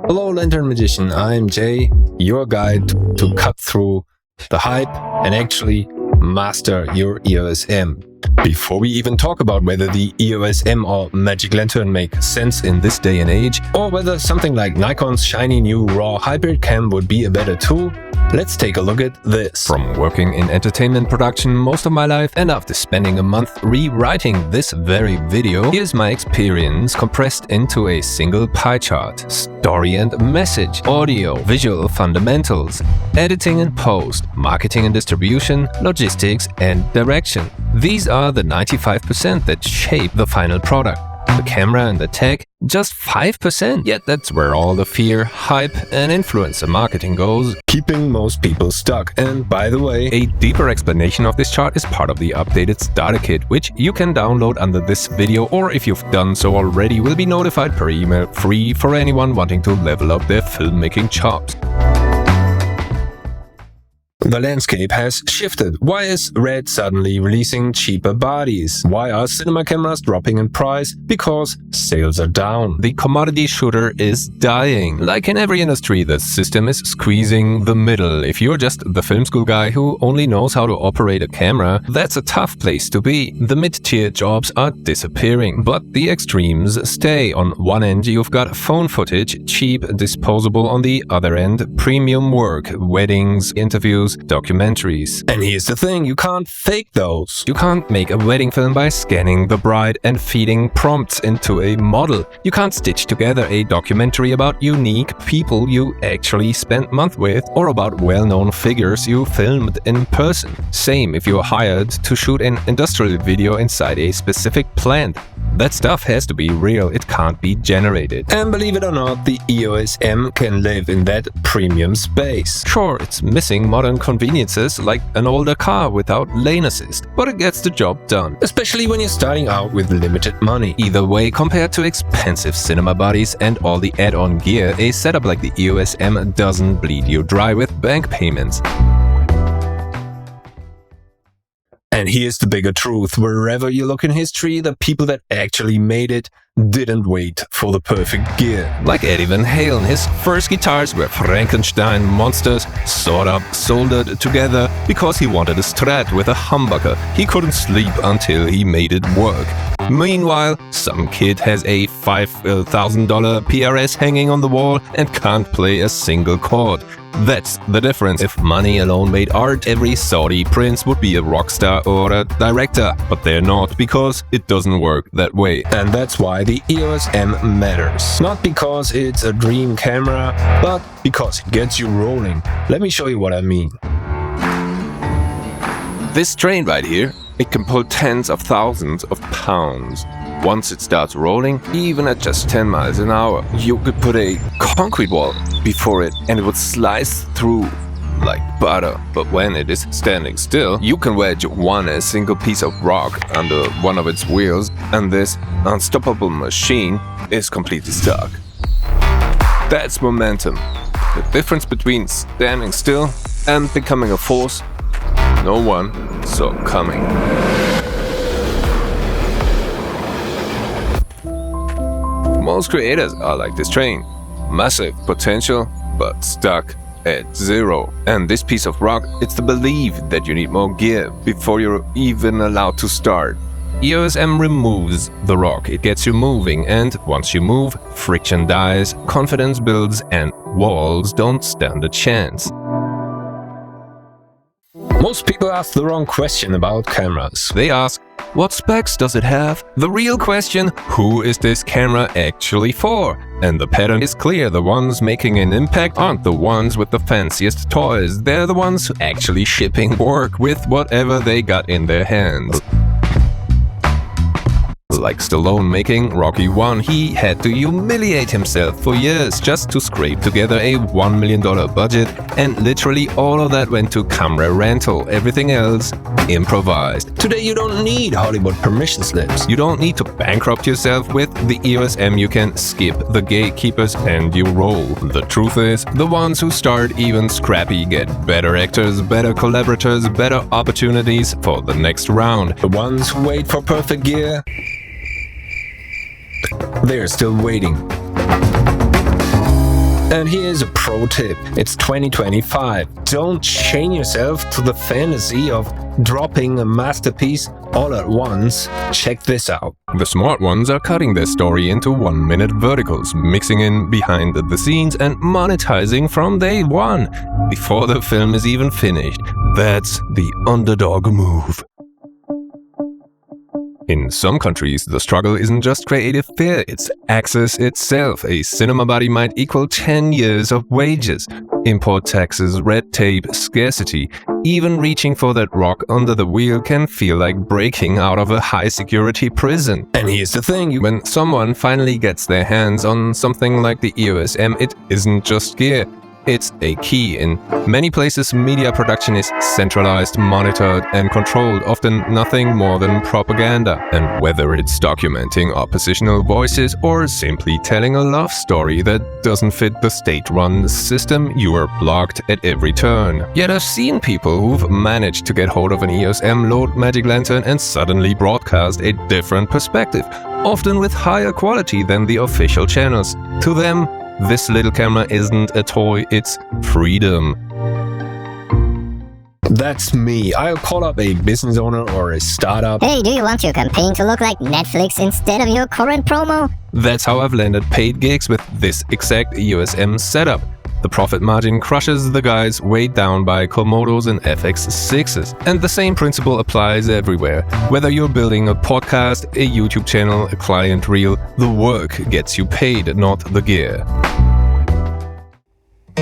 Hello Lantern Magician, I'm Jay, your guide to cut through the hype and actually master your EOS M. Before we even talk about whether the EOS M or Magic Lantern make sense in this day and age, or whether something like Nikon's shiny new RAW hybrid cam would be a better tool, let's take a look at this. From working in entertainment production most of my life and after spending a month rewriting this very video, here's my experience compressed into a single pie chart. Story and message, audio, visual fundamentals, editing and post, marketing and distribution, logistics and direction. These are the 95% that shape the final product. The camera and the tech, just 5%. Yet that's where all the fear, hype and influencer marketing goes, keeping most people stuck. And by the way, a deeper explanation of this chart is part of the updated starter kit, which you can download under this video, or if you've done so already, will be notified per email, free for anyone wanting to level up their filmmaking chops. The landscape has shifted. Why is Red suddenly releasing cheaper bodies? Why are cinema cameras dropping in price? Because sales are down. The commodity shooter is dying. Like in every industry, the system is squeezing the middle. If you're just the film school guy who only knows how to operate a camera, that's a tough place to be. The mid-tier jobs are disappearing, but the extremes stay. On one end, you've got phone footage, cheap, disposable. On the other end, premium work, weddings, interviews, documentaries. And here's the thing, you can't fake those. You can't make a wedding film by scanning the bride and feeding prompts into a model. You can't stitch together a documentary about unique people you actually spent months with, or about well-known figures you filmed in person. Same if you're hired to shoot an industrial video inside a specific plant. That stuff has to be real, it can't be generated. And believe it or not, the EOS M can live in that premium space. Sure, it's missing modern conveniences like an older car without lane assist, but it gets the job done. Especially when you're starting out with limited money. Either way, compared to expensive cinema bodies and all the add-on gear, a setup like the EOS M doesn't bleed you dry with bank payments. And here's the bigger truth, wherever you look in history, the people that actually made it didn't wait for the perfect gear. Like Eddie Van Halen, his first guitars were Frankenstein monsters, sawed up, soldered together, because he wanted a Strat with a humbucker. He couldn't sleep until he made it work. Meanwhile, some kid has a $5,000 PRS hanging on the wall and can't play a single chord. That's the difference. If money alone made art, every Saudi prince would be a rock star or a director. But they're not, because it doesn't work that way. And that's why the EOS M matters. Not because it's a dream camera, but because it gets you rolling. Let me show you what I mean. This train right here, it can pull tens of thousands of pounds. Once it starts rolling, even at just 10 miles an hour, you could put a concrete wall before it and it would slice through like butter. But when it is standing still, you can wedge a single piece of rock under one of its wheels and this unstoppable machine is completely stuck. That's momentum. The difference between standing still and becoming a force no one saw coming. Most creators are like this train. Massive potential, but stuck at zero. And this piece of rock, it's the belief that you need more gear before you're even allowed to start. EOS M removes the rock, it gets you moving, and once you move, friction dies, confidence builds, and walls don't stand a chance. Most people ask the wrong question about cameras. They ask, what specs does it have? The real question, who is this camera actually for? And the pattern is clear, the ones making an impact aren't the ones with the fanciest toys. They're the ones actually shipping work with whatever they got in their hands. Like Stallone making Rocky 1, he had to humiliate himself for years just to scrape together a $1 million budget, and literally all of that went to camera rental, everything else improvised. Today you don't need Hollywood permission slips. You don't need to bankrupt yourself with the EOS M, you can skip the gatekeepers and you roll. The truth is, the ones who start even scrappy get better actors, better collaborators, better opportunities for the next round. The ones who wait for perfect gear, they're still waiting. And here's a pro tip. It's 2025. Don't chain yourself to the fantasy of dropping a masterpiece all at once. Check this out. The smart ones are cutting their story into 1-minute verticals, mixing in behind the scenes and monetizing from day one, before the film is even finished. That's the underdog move. In some countries, the struggle isn't just creative fear, it's access itself. A cinema body might equal 10 years of wages. Import taxes, red tape, scarcity. Even reaching for that rock under the wheel can feel like breaking out of a high-security prison. And here's the thing, when someone finally gets their hands on something like the EOS M, it isn't just gear. It's a key. In many places, media production is centralized, monitored, and controlled, often nothing more than propaganda. And whether it's documenting oppositional voices or simply telling a love story that doesn't fit the state-run system, you are blocked at every turn. Yet I've seen people who've managed to get hold of an EOS M, load Magic Lantern, and suddenly broadcast a different perspective, often with higher quality than the official channels. To them, this little camera isn't a toy, it's freedom. That's me. I'll call up a business owner or a startup. Hey, do you want your campaign to look like Netflix instead of your current promo? That's how I've landed paid gigs with this exact EOS M setup. The profit margin crushes the guys weighed down by Komodos and FX6s. And the same principle applies everywhere. Whether you're building a podcast, a YouTube channel, a client reel, the work gets you paid, not the gear.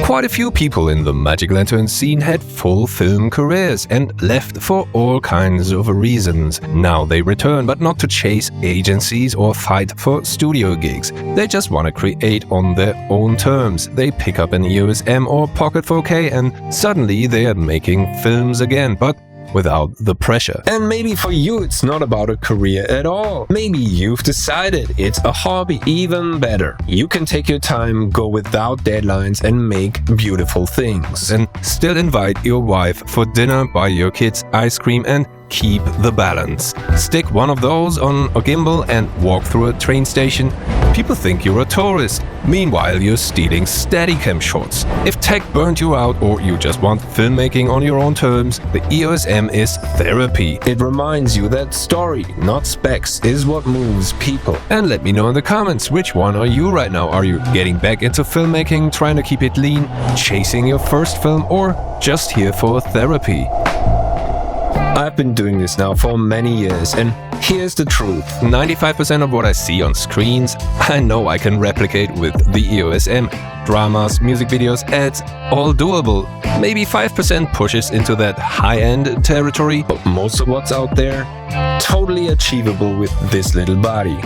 Quite a few people in the Magic Lantern scene had full film careers and left for all kinds of reasons. Now they return, but not to chase agencies or fight for studio gigs. They just want to create on their own terms. They pick up an EOS M or Pocket 4K and suddenly they are making films again, but without the pressure. And maybe for you it's not about a career at all. Maybe you've decided it's a hobby. Even better, you can take your time, go without deadlines and make beautiful things. And still invite your wife for dinner, buy your kids ice cream and keep the balance. Stick one of those on a gimbal and walk through a train station. People think you're a tourist. Meanwhile, you're stealing Steadicam shots. If tech burnt you out or you just want filmmaking on your own terms, the EOS M is therapy. It reminds you that story, not specs, is what moves people. And let me know in the comments, which one are you right now? Are you getting back into filmmaking, trying to keep it lean, chasing your first film, or just here for therapy? I've been doing this now for many years, and here's the truth. 95% of what I see on screens, I know I can replicate with the EOS M. Dramas, music videos, ads, all doable. Maybe 5% pushes into that high-end territory, but most of what's out there, totally achievable with this little body.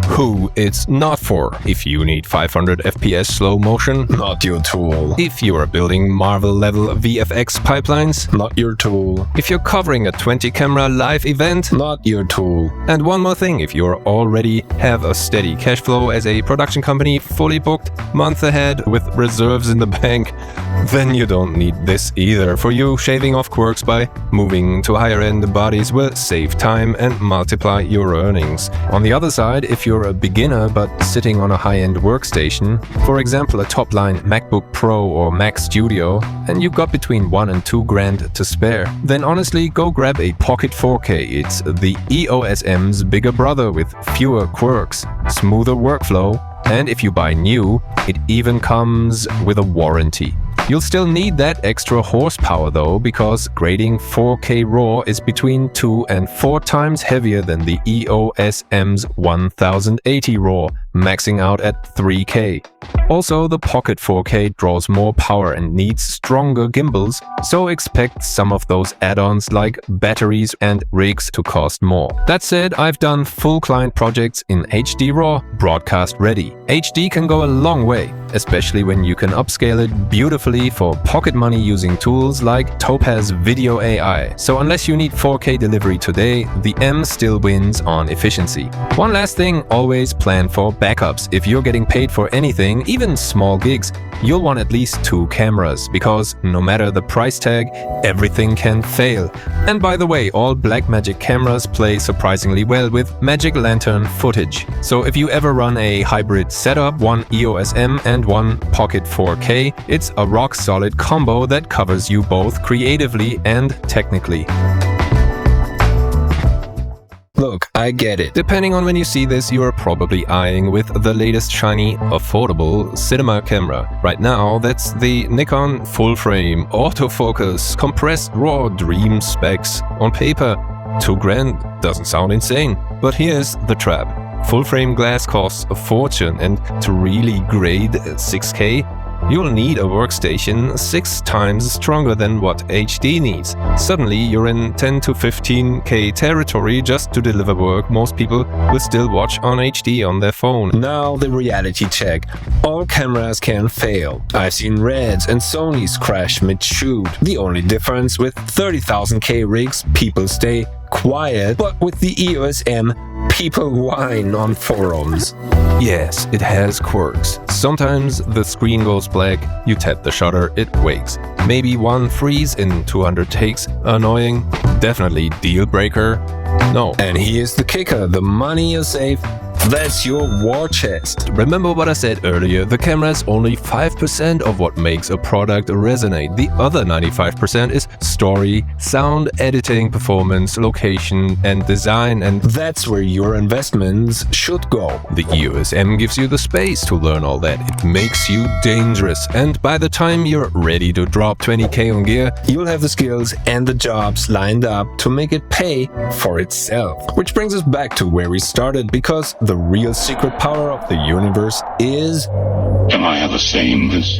Who it's not for. If you need 500 FPS slow motion, not your tool. If you are building Marvel level VFX pipelines, not your tool. If you're covering a 20 camera live event, not your tool. And one more thing, if you already have a steady cash flow as a production company, fully booked, month ahead with reserves in the bank, then you don't need this either. For you, shaving off quirks by moving to higher end bodies will save time and multiply your earnings. On the other side, if you're a beginner but sitting on a high-end workstation, for example a top-line MacBook Pro or Mac Studio, and you've got between $1 and $2 grand to spare, then honestly go grab a Pocket 4K. It's the EOS M's bigger brother with fewer quirks, smoother workflow, and if you buy new, it even comes with a warranty. You'll still need that extra horsepower though, because grading 4K RAW is between 2 and 4 times heavier than the EOS M's 1080 RAW, maxing out at 3K. Also, the Pocket 4K draws more power and needs stronger gimbals, so expect some of those add-ons like batteries and rigs to cost more. That said, I've done full client projects in HD RAW, broadcast ready. HD can go a long way, especially when you can upscale it beautifully for pocket money using tools like Topaz Video AI. So unless you need 4K delivery today, the M still wins on efficiency. One last thing, always plan for backups. If you're getting paid for anything, shooting, even small gigs, you'll want at least 2 cameras, because no matter the price tag, everything can fail. And by the way, all Blackmagic cameras play surprisingly well with Magic Lantern footage. So if you ever run a hybrid setup, one EOS M and one Pocket 4K, it's a rock-solid combo that covers you both creatively and technically. Look, I get it. Depending on when you see this, you are probably eyeing with the latest shiny, affordable cinema camera. Right now, that's the Nikon full-frame, autofocus, compressed raw dream specs. On paper, $2,000 doesn't sound insane. But here's the trap. Full-frame glass costs a fortune, and to really grade 6K, you'll need a workstation 6 times stronger than what HD needs. Suddenly, you're in 10 to 15K territory just to deliver work most people will still watch on HD on their phone. Now the reality check. All cameras can fail. I've seen Reds and Sonys crash mid-shoot. The only difference with 30,000K rigs, people stay quiet, but with the EOS M, people whine on forums. Yes, it has quirks. Sometimes the screen goes black, you tap the shutter, it wakes. Maybe one freeze in 200 takes. Annoying? Definitely deal breaker? No. And here's the kicker, the money you save, that's your war chest. Remember what I said earlier, the camera is only 5% of what makes a product resonate. The other 95% is story, sound, editing, performance, location, and design, and that's where your investments should go. The EOS M gives you the space to learn all that. It makes you dangerous, and by the time you're ready to drop 20K on gear, you'll have the skills and the jobs lined up to make it pay for itself. Which brings us back to where we started, because the real secret power of the universe is... Am I ever saying this?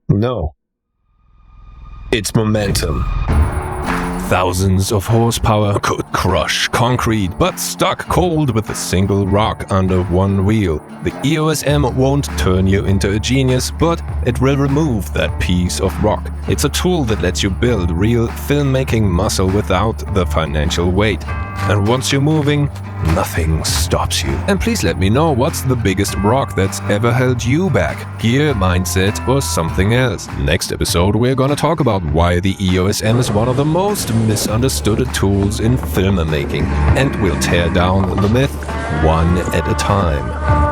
No. It's momentum. Thousands of horsepower could crush concrete, but stuck cold with a single rock under one wheel. The EOS M won't turn you into a genius, but it will remove that piece of rock. It's a tool that lets you build real filmmaking muscle without the financial weight. And once you're moving, nothing stops you. And please let me know what's the biggest rock that's ever held you back. Gear, mindset, or something else. Next episode, we're gonna talk about why the EOS M is one of the most misunderstood tools in filmmaking. And we'll tear down the myth one at a time.